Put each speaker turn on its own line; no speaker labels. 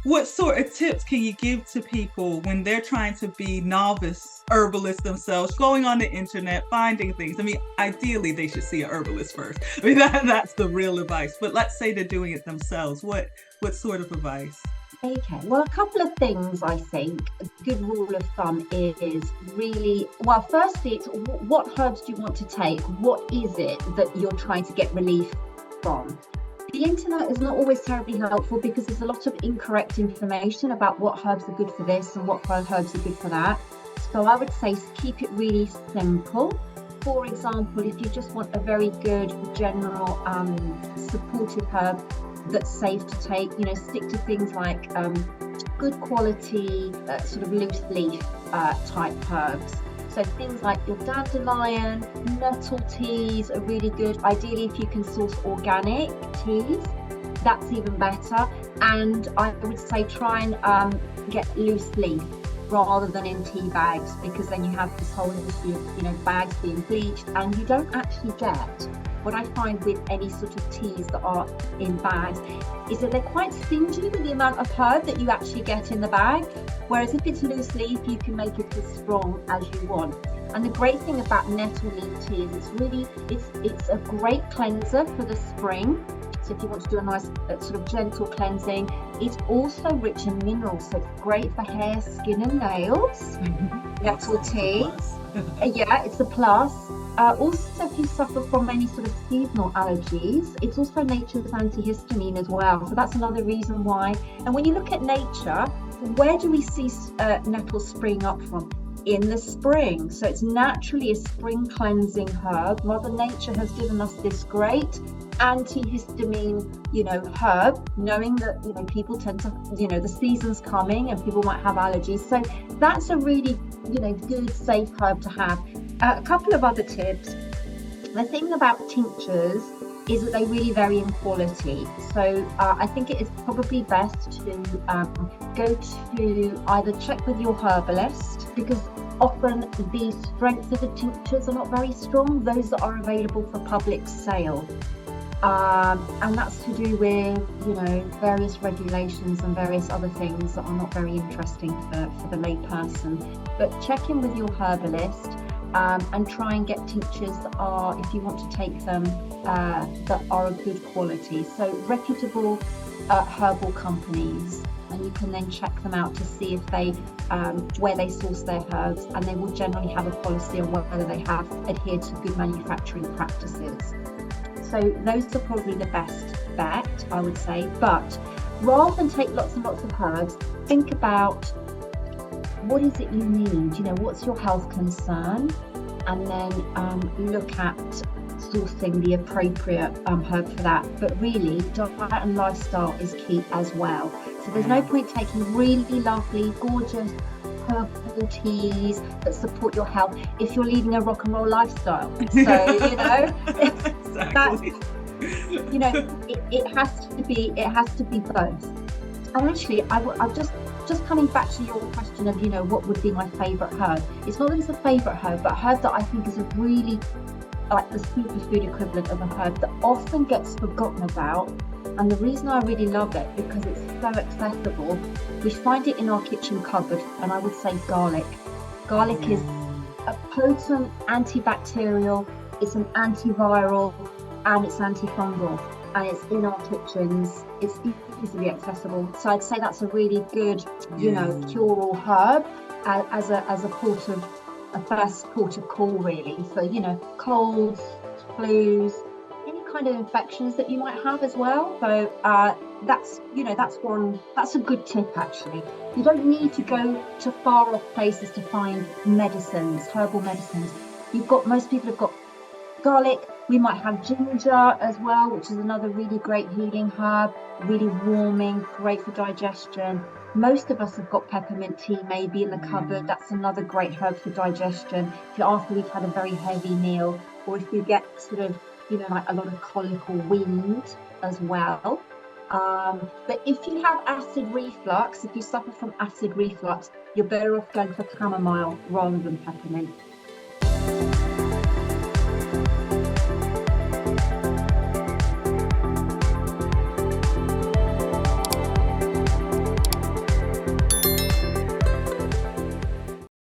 what sort of tips can you give to people when they're trying to be novice herbalists themselves, going on the internet, finding things? I mean, ideally, they should see a herbalist first. I mean, that's the real advice. But let's say they're doing it themselves. What sort of advice?
Okay, well, a couple of things I think. A good rule of thumb is really, well, firstly, it's what herbs do you want to take? What is it that you're trying to get relief from? The internet is not always terribly helpful because there's a lot of incorrect information about what herbs are good for this and what herbs are good for that. So I would say keep it really simple. For example, if you just want a very good general supportive herb that's safe to take, stick to things like good quality sort of loose leaf type herbs. So things like your dandelion, nettle teas are really good. Ideally, if you can source organic teas, that's even better. And I would say try and get loose leaf rather than in tea bags, because then you have this whole issue of bags being bleached, and you don't actually get, what I find with any sort of teas that are in bags is that they're quite stingy with the amount of herb that you actually get in the bag. Whereas if it's loose leaf, you can make it as strong as you want. And the great thing about nettle leaf tea is it's a great cleanser for the spring. So if you want to do a nice sort of gentle cleansing, it's also rich in minerals. So it's great for hair, skin and nails. Nettle tea. Yeah, it's a plus. Also, if you suffer from any sort of seasonal allergies, it's also nature's antihistamine as well. So that's another reason why. And when you look at nature, where do we see nettle spring up from? In the spring. So it's naturally a spring cleansing herb. Mother Nature has given us this great antihistamine, herb, knowing that, people tend to, the season's coming and people might have allergies. So that's a really, good, safe herb to have. A couple of other tips. The thing about tinctures is that they really vary in quality. So I think it is probably best to go to either check with your herbalist, because often the strength of the tinctures are not very strong, those that are available for public sale. And that's to do with, various regulations and various other things that are not very interesting for the lay person. But check in with your herbalist and try and get tinctures that are, if you want to take them, that are of good quality. So reputable herbal companies, and you can then check them out to see if they, where they source their herbs, and they will generally have a policy on whether they have adhered to good manufacturing practices. So those are probably the best bet, I would say. But rather than take lots and lots of herbs, think about what is it you need, what's your health concern, and then look at sourcing the appropriate herb for that. But really, diet and lifestyle is key as well. So there's no point taking really lovely, gorgeous herbal teas that support your health if you're leading a rock and roll lifestyle. So
Exactly.
it has to be both. And actually, I've just coming back to your question of what would be my favorite herb. It's not that it's a favorite herb, but a herb that I think is a really like the superfood equivalent of a herb that often gets forgotten about. And the reason I really love it, because it's so accessible. We find it in our kitchen cupboard, and I would say garlic. Garlic is a potent antibacterial, it's an antiviral, and it's antifungal, and it's in our kitchens. It's easily accessible. So I'd say that's a really good, cure-all herb as a first port of call, really. So, colds, flus, any kind of infections that you might have as well. So that's a good tip, actually. You don't need to go to far off places to find medicines, herbal medicines. Most people have got garlic. We might have ginger as well, which is another really great healing herb, really warming, great for digestion. Most of us have got peppermint tea maybe in the cupboard. That's another great herb for digestion. After we've had a very heavy meal, or if you get sort of, like a lot of colic or wind as well. But if you have acid reflux, if you suffer from acid reflux, you're better off going for chamomile rather than peppermint.